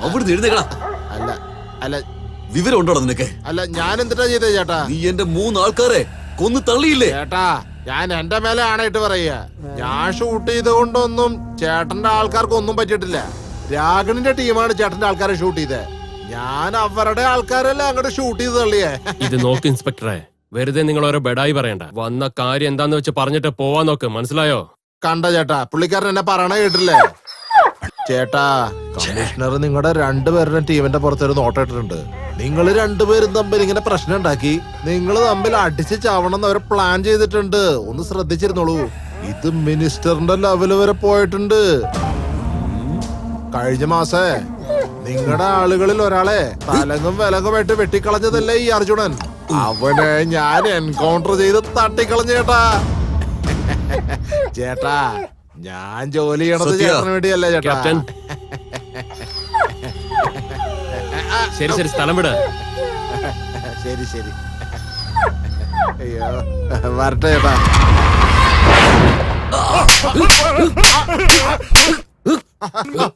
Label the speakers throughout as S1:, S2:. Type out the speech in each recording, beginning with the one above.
S1: അവിടുന്ന് എഴുന്നേക്കടാ.
S2: അല്ല അല്ല
S1: വിവരം ഉണ്ടോടാ നിനക്ക്?
S2: അല്ല ഞാൻ എന്തിട്ടാ ചെയ്തേ ചേട്ടാ?
S1: നീ എന്റെ 3 ആൾക്കാരെ കൊന്നു തള്ളിയില്ലേ?
S2: ചേട്ടാ ഞാൻ എന്റെ മേലെ ആണായിട്ട് പറയാ. ഞാൻ ഷൂട്ട് ചെയ്ത് കൊണ്ടൊന്നും ചേട്ടന്റെ ആൾക്കാർക്ക് ഒന്നും പറ്റിയിട്ടില്ല. രാഗണിന്റെ ടീമാണ് ചേട്ടന്റെ ആൾക്കാരെ ഷൂട്ട് ചെയ്തേ. ഞാൻ അവരുടെ ആൾക്കാരല്ലേ അങ്ങോട്ട് ഷൂട്ട് ചെയ്ത് തള്ളിയേ.
S3: ഇത് നോക്ക് ഇൻസ്പെക്ടറെ, വെറുതെ നിങ്ങൾ ഓരോ ബെഡായി പറയണ്ട. വന്ന കാര്യം എന്താന്ന് വെച്ച് പറഞ്ഞിട്ട് പോവാൻ നോക്ക്, മനസ്സിലായോ?
S2: കണ്ട ചേട്ടാ, പുള്ളിക്കാരൻ എന്നെ പറയണ കേട്ടില്ലേ? ചേട്ടാ കമ്മീഷണർ നിങ്ങളുടെ 2 പേരുടെ ടീമിന്റെ പുറത്തൊരു നോട്ടം ഇട്ടിട്ടുണ്ട്. നിങ്ങൾ 2 പേരും തമ്മിൽ ഇങ്ങനെ പ്രശ്നം ഉണ്ടാക്കി നിങ്ങൾ തമ്മിൽ അടിച്ച് ചാവണം എന്ന് അവർ പ്ലാൻ ചെയ്തിട്ടുണ്ട്. ഒന്ന് ശ്രദ്ധിച്ചിരുന്നോളൂ. ഇത് മിനിസ്റ്ററിന്റെ ലെവല് വരെ പോയിട്ടുണ്ട്. കഴിഞ്ഞ മാസേ നിങ്ങളുടെ ആളുകളിൽ ഒരാളെ തലങ്ങും വിലങ്ങുമായിട്ട് വെട്ടിക്കളഞ്ഞതല്ലേ ഈ അർജുനൻ? അവനെ ഞാൻ എൻകൗണ്ടർ ചെയ്ത് തട്ടിക്കളഞ്ഞ ചേട്ടാ. ചേട്ടാ ഞാൻ ജോലി ചെയ്യണത് ചേട്ടന് വേണ്ടിയല്ലേ ചേട്ടാ.
S3: ക്യാപ്റ്റൻ, ശരി ശരി, സ്ഥലം വിട്.
S2: ശരി ശരി. അയ്യോ വരട്ടെ ചേട്ടാ.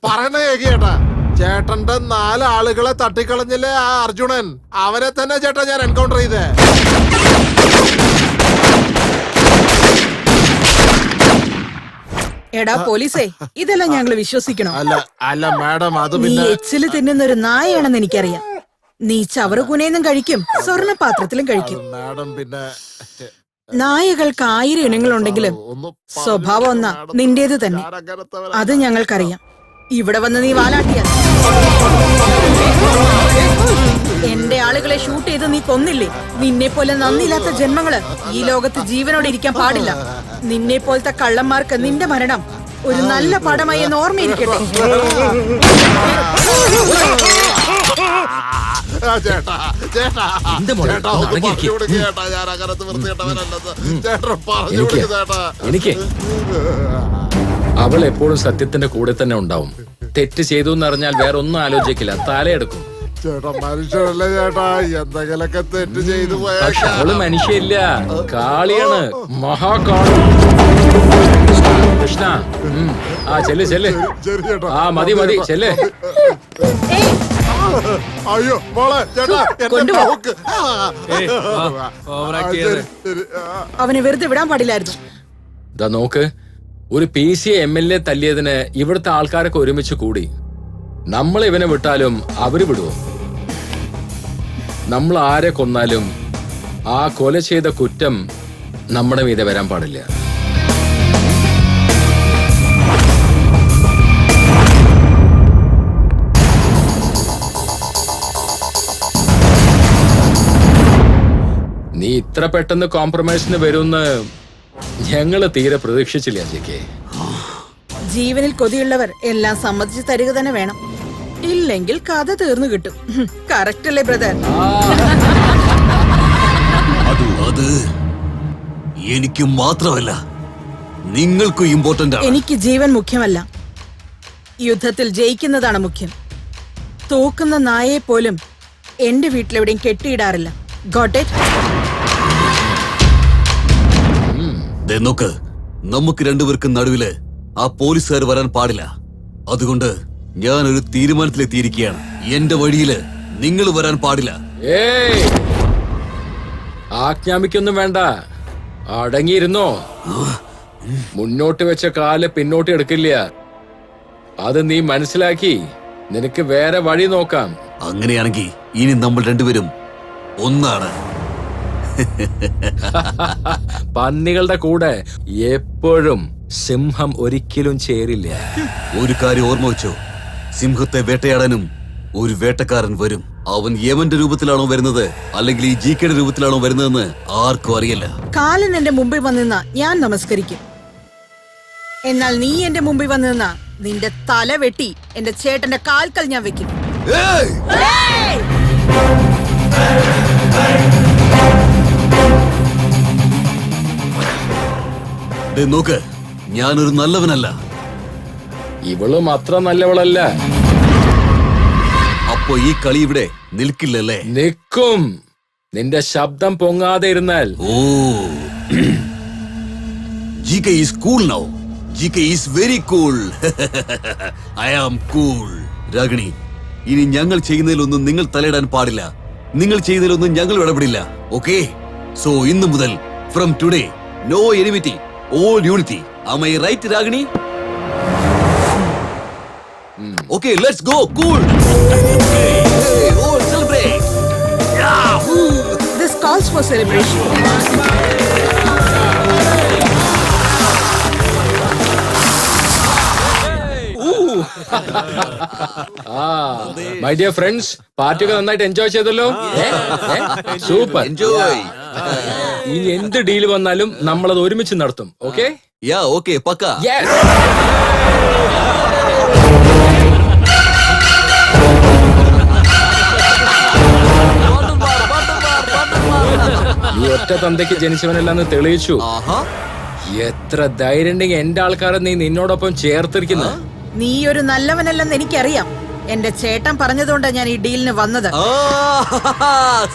S2: പറയണ കേക്ക് ചേട്ടാ. ചേട്ടന്റെ 4 ആളുകളെ തട്ടിക്കളഞ്ഞില്ലേ ആ അർജുനൻ? അവനെ തന്നെ ചേട്ടാ ഞാൻ എൻകൗണ്ടർ ചെയ്തേ.
S4: എടാ പോലീസേ, ഇതെല്ലാം ഞങ്ങള് വിശ്വസിക്കണോ?
S2: അല്ല അല്ല മാഡം, അത്
S4: നീ
S2: പിന്നെ
S4: എച്ചില് തിന്നുന്ന ഒരു നായയാണെന്ന് എനിക്കറിയാം. നീ ചവറ് കുനയെന്നും കഴിക്കും, സ്വർണ്ണ പാത്രത്തിലും കഴിക്കും.
S2: മാഡം പിന്നെ
S4: നായകൾക്ക് 1000 ഇനങ്ങളുണ്ടെങ്കിലും സ്വഭാവം ഒന്നാ നിന്റേത് തന്നെ. അത് ഞങ്ങൾക്കറിയാം. ഇവിടെ വന്ന് നീ വാലാട്ടിയ എന്റെ ആളുകളെ ഷൂട്ട് ചെയ്ത് നീ കൊന്നില്ലേ? നിന്നെ പോലെ നന്ദിയില്ലാത്ത ജന്മങ്ങള് ഈ ലോകത്ത് ജീവനോടെ ഇരിക്കാൻ പാടില്ല. നിന്നെ പോലത്തെ കള്ളന്മാർക്ക് നിന്റെ മരണം ഒരു നല്ല പാഠമായി എന്ന് ഓർമ്മയിരിക്കട്ടെ.
S2: ചേട്ടാ ചേട്ടാ ചേട്ടാ ഒന്ന് പറഞ്ഞു കൊടുക്ക് ചേട്ടാ. ഞാൻ അകരത്ത് വൃത്തികെട്ടവനല്ലെന്ന് ചേട്ടാ പറഞ്ഞു കൊടുക്ക് ചേട്ടാ.
S5: എനിക്ക് അവൾ എപ്പോഴും സത്യത്തിന്റെ കൂടെ തന്നെ ഉണ്ടാവും. തെറ്റ് ചെയ്തു എന്നറിഞ്ഞാൽ വേറെ ഒന്നും ആലോചിക്കില്ല, തലയെടുക്കും.
S2: ചേട്ടാ മനുഷ്യരല്ലേ ചേട്ടാ, എന്തെങ്കിലൊക്കെ തെറ്റ് ചെയ്തു
S5: പക്ഷെ
S2: പോയാ.
S5: അവള് മനുഷ്യല്ല, കാളിയാണ്, മഹാകാളി. കൃഷ്ണ, ആ ചെല്ല് ചെല്ല്.
S2: ശരി ചേട്ടാ.
S5: ആ മതി മതി, ചെല്ല്.
S2: അയ്യോ മോളെ ചേട്ടാ എന്നെ
S4: കൊണ്ടുപോ.
S2: നോക്ക്. ശരി, ശരി.
S4: അവനെ വെറുതെ വിടാൻ പാടില്ലായിരുന്നു.
S5: ഇതാ നോക്ക്, ഒരു PC MLA തല്ലിയതിന് ഇവിടുത്തെ ആൾക്കാരൊക്കെ ഒരുമിച്ച് കൂടി. നമ്മൾ ഇവനെ വിട്ടാലും അവര് വിടുവോ? നമ്മൾ ആരെ കൊന്നാലും ആ കൊല ചെയ്ത കുറ്റം നമ്മുടെ മീതെ വരാൻ പാടില്ല. നീ ഇത്ര പെട്ടെന്ന് കോംപ്രമൈസിന് വരുമെന്ന് ഞങ്ങള് തീരെ പ്രതീക്ഷിച്ചില്ല ജെക്കെ.
S4: ജീവനിൽ കൊതിയുള്ളവർ എല്ലാം സമ്മതിച്ചു തരിക തന്നെ വേണം. ഇല്ലെങ്കിൽ കഥ തീർന്നു കിട്ടും. കറക്റ്റ് അല്ലേ ബ്രദർ?
S1: അത് എനിക്ക് മാത്രമല്ല, നിങ്ങൾക്കും ഇമ്പോർട്ടന്റ് ആണ്.
S4: എനിക്ക് ജീവൻ മുഖ്യമല്ല, യുദ്ധത്തിൽ ജയിക്കുന്നതാണ് മുഖ്യം. തോക്കുന്ന നായയെ പോലും എന്റെ വീട്ടിലെവിടെയും കെട്ടിയിടാറില്ല. Got it?
S1: നോക്ക്, നമുക്ക് 2 പേർക്കും നടുവില് ആ പോലീസുകാർ വരാൻ പാടില്ല. അതുകൊണ്ട് ഞാനൊരു തീരുമാനത്തിലെത്തിയിരിക്കുകയാണ്. എന്റെ വഴിയില് നിങ്ങൾ വരാൻ പാടില്ല.
S5: ഏയ്, ആജ്ഞാപിക്കൊന്നും വേണ്ട, അടങ്ങിയിരുന്നോ. മുന്നോട്ട് വെച്ച കാല് പിന്നോട്ട് എടുക്കില്ല. അത് നീ മനസ്സിലാക്കി നിനക്ക് വേറെ വഴി നോക്കാം.
S1: അങ്ങനെയാണെങ്കിൽ ഇനി നമ്മൾ 2 പേരും ഒന്നാണ്.
S5: പന്നികളുടെ കൂടെ എപ്പോഴും സിംഹം ഒരിക്കലും ചേരില്ല.
S1: ഒരു കാര്യം ഓർമ്മ വെച്ചോ, സിംഹത്തെ വേട്ടയാടാനും ഒരു വേട്ടക്കാരൻ വരും. അവൻ യമന്റെ രൂപത്തിലാണോ വരുന്നത് അല്ലെങ്കിൽ ഈ ജികെയുടെ രൂപത്തിലാണോ വരുന്നതെന്ന് ആർക്കും അറിയില്ല.
S4: കാലൻ എന്റെ മുമ്പിൽ വന്നിരുന്ന ഞാൻ നമസ്കരിക്കും. എന്നാൽ നീ എന്റെ മുമ്പിൽ വന്നിരുന്ന നിന്റെ തല വെട്ടി എന്റെ ചേട്ടന്റെ കാൽക്കൽ ഞാൻ വെക്കും.
S1: നോക്ക്, ഞാനൊരു നല്ലവനല്ല.
S5: ഇവളും അത്ര നല്ലവളല്ല.
S1: അപ്പോ ഈ കളി ഇവിടെ നിൽക്കില്ലല്ലേ?
S5: നിൽക്കും. നിന്റെ ശബ്ദം പൊങ്ങാതെ ഇരുന്നാൽ.
S1: ഓ, GK is cool now. GK is very cool. I am cool. Ragini, ഇനി ഞങ്ങൾ ചെയ്യുന്നതിലൊന്നും നിങ്ങൾ തലയിടാൻ പാടില്ല. നിങ്ങൾ ചെയ്യുന്നതിലൊന്നും ഞങ്ങൾ ഇടപെടില്ല. ഓക്കെ? സോ ഇന്നു മുതൽ from today no enmity, all unity. Am I right, Ragini? Okay, let's go. Cool. Hey, all celebrate.
S4: This calls for celebration.
S5: My dear friends, പാർട്ടിയൊക്കെ നന്നായിട്ട് എൻജോയ് ചെയ്തല്ലോ. സൂപ്പർ.
S1: Enjoy.
S5: ഇനി എന്ത് ഡീൽ വന്നാലും നമ്മളത് ഒരുമിച്ച് നടത്തും. ഓക്കെ?
S1: Yeah, okay, പക്ക.
S5: നീ ഒറ്റ തന്തയ്ക്ക് ജനിച്ചവനല്ലെന്ന് തെളിയിച്ചു.
S1: ആഹാ.
S5: എത്ര ധൈര്യം ഉണ്ടെങ്കിൽ എന്റെ ആൾക്കാരെ നീ നിന്നോടൊപ്പം ചേർത്തിരിക്കുന്നു.
S4: നീ ഒരു നല്ലവനല്ലെന്ന് എനിക്കറിയാം. എന്റെ ചേട്ടൻ പറഞ്ഞതുകൊണ്ടാണ് ഞാൻ ഈ ഡീലിന് വന്നത്.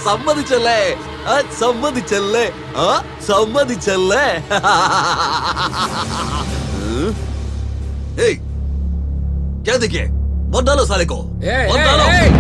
S1: സമ്മതിച്ചല്ലേ? സമ്മതിച്ചല്ലേ? സമ്മതിച്ചല്ലേ? ഏയ്, क्या देखिए? मत डालो साले को.
S5: ഏയ്,
S1: मत
S5: ഏയ്,
S1: डालो.
S5: ഏയ്.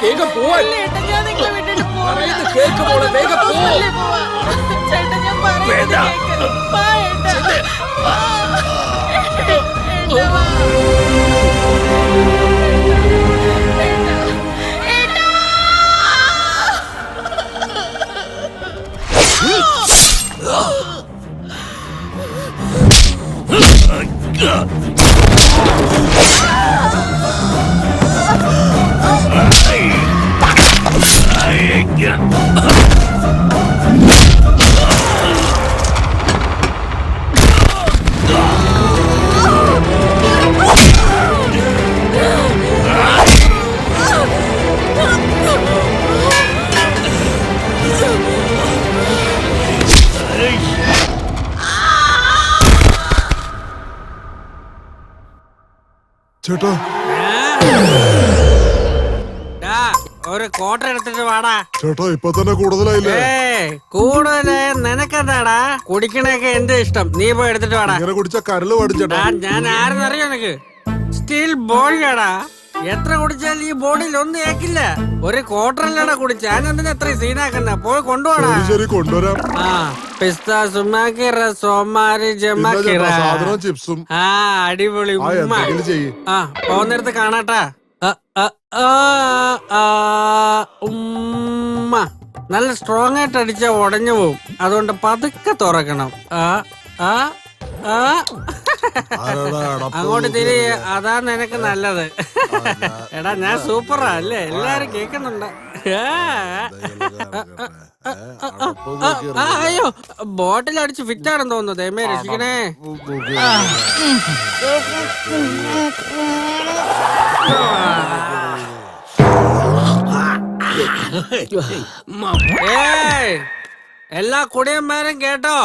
S5: വേഗം പോവാൻ. പറയുന്നത് കേൾക്ക് മോളെ, വേഗം പോ. വേണ്ട.
S2: ചേട്ടാ
S6: ഒരു കോട്ട എടുത്തിട്ട് വാടാ.
S2: ചേട്ടാ ഇപ്പൊ തന്നെ കൂടുതലായില്ലേ?
S6: കൂടുതല് നിനക്കെന്താടാ? കുടിക്കണൊക്കെ എന്റെ ഇഷ്ടം, നീ പോയി എടുത്തിട്ട് വാടാ.
S2: ഇങ്ങനെ കുടിച്ച കരല് പഠിച്ചേട്ടാ.
S6: ഞാൻ ആരെന്നറിയോ നിനക്ക്? സ്റ്റീൽ ബോഡിയാടാ. എത്ര കുടിച്ചാലും ഈ ബോഡിയിൽ ഒന്നും ഏക്കില്ല. ഒരു ക്വാർട്ടറിലടാ കുടിച്ച, ഞാനെന്തിനാ എത്ര സീനാക്കുന്ന? പോയി കൊണ്ടുപോടാ.
S2: ശരി കൊണ്ടുവരാം.
S6: ആ പിസ്ത സുമാക്കിറ സോമാരി ജമാക്കിറ
S2: സാധനം ചിപ്സും.
S6: ആ അടിപൊളി
S2: ആ
S6: ഉമ്മ.
S2: എന്തെങ്കിലും ചെയ്യ്.
S6: ആ പോകുന്നിടത്ത് കാണാട്ടാ. ഉമ്മ നല്ല സ്ട്രോങ് ആയിട്ട് അടിച്ചാ ഉടഞ്ഞു പോവും, അതുകൊണ്ട് പതുക്കെ തുറക്കണം. അങ്ങോട്ട് തിരി, അതാ നിനക്ക് നല്ലത്. എടാ ഞാൻ സൂപ്പറാ അല്ലേ, എല്ലാരും കേക്കുന്നുണ്ട്. അയ്യോ ബോട്ടിൽ അടിച്ച് ഫിറ്റ് ആണെന്ന് തോന്നുന്നു, ദൈവമേ രക്ഷിക്കണേ. എല്ലാ കുടിയന്മാരും കേട്ടോ,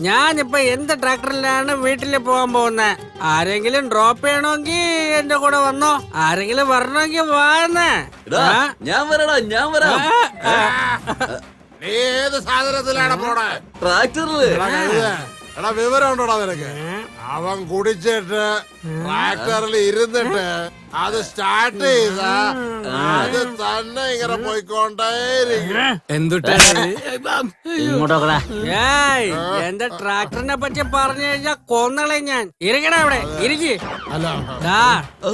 S6: ഞാനിപ്പോ എന്ത് ട്രാക്ടറിലാണ് വീട്ടിൽ പോകാൻ പോകുന്നത്. ആരെങ്കിലും ഡ്രോപ്പ് ചെയ്യണമെങ്കിൽ എന്റെ കൂടെ വന്നോ, ആരെങ്കിലും വരണമെങ്കിൽ വാന്നേ.
S1: ഞാൻ വരടാ, ഞാൻ വരാം.
S2: നീ ഏത് സാധനത്തിലാണ് പോണേ?
S1: ട്രാക്ടറില്.
S2: എടാ വിവരം ഉണ്ടോടാ നിനക്ക്? അവൻ കുടിച്ചിട്ട് ട്രാക്ടറിൽ ഇരുന്നിട്ട് അത് സ്റ്റാർട്ട് ചെയ്ത അത് തന്നെ ഇങ്ങനെ പോയിക്കൊണ്ടേയിരിക്കും.
S6: എന്റെ ട്രാക്ടറിനെ പറ്റി പറഞ്ഞു കഴിഞ്ഞാൽ കൊന്നളെ ഞാൻ. ഇരിക്കണ അവിടെ ഇരിക്ക്.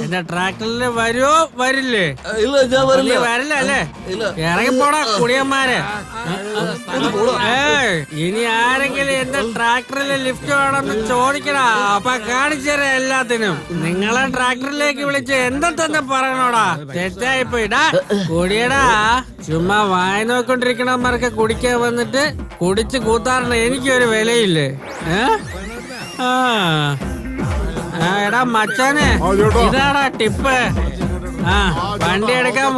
S6: എന്റെ ട്രാക്ടറിൽ വരുമോ വരില്ലേ?
S1: ഇല്ല, ഞാൻ വരില്ല.
S6: വരില്ല അല്ലേ? ഇറങ്ങിപ്പോടാ കുടിയന്മാരെ. ഇനി ആരെങ്കിലും എന്റെ ട്രാക്ടറിൽ ലിഫ്റ്റ് വേണമെന്ന് ചോദിക്കടാ, അപ്പൊ കാണിച്ചേരാ എല്ലാത്തിനും. നിങ്ങളെ ട്രാക്ടറിലേക്ക് വിളിച്ച് എന്താ തന്നെ പറയണോടാ? തെറ്റായിപ്പോയിടാ കുടിയടാ. ചുമ്മാ വായ നോക്കൊണ്ടിരിക്കണമാർക്ക് കുടിക്കാൻ വന്നിട്ട് കുടിച്ച് കൂത്താറിന് എനിക്കൊരു വിലയില്ലേ? എടാ മച്ചാനെ, ഇതാടാ ടിപ്പ്. വണ്ടി എടുക്കാൻ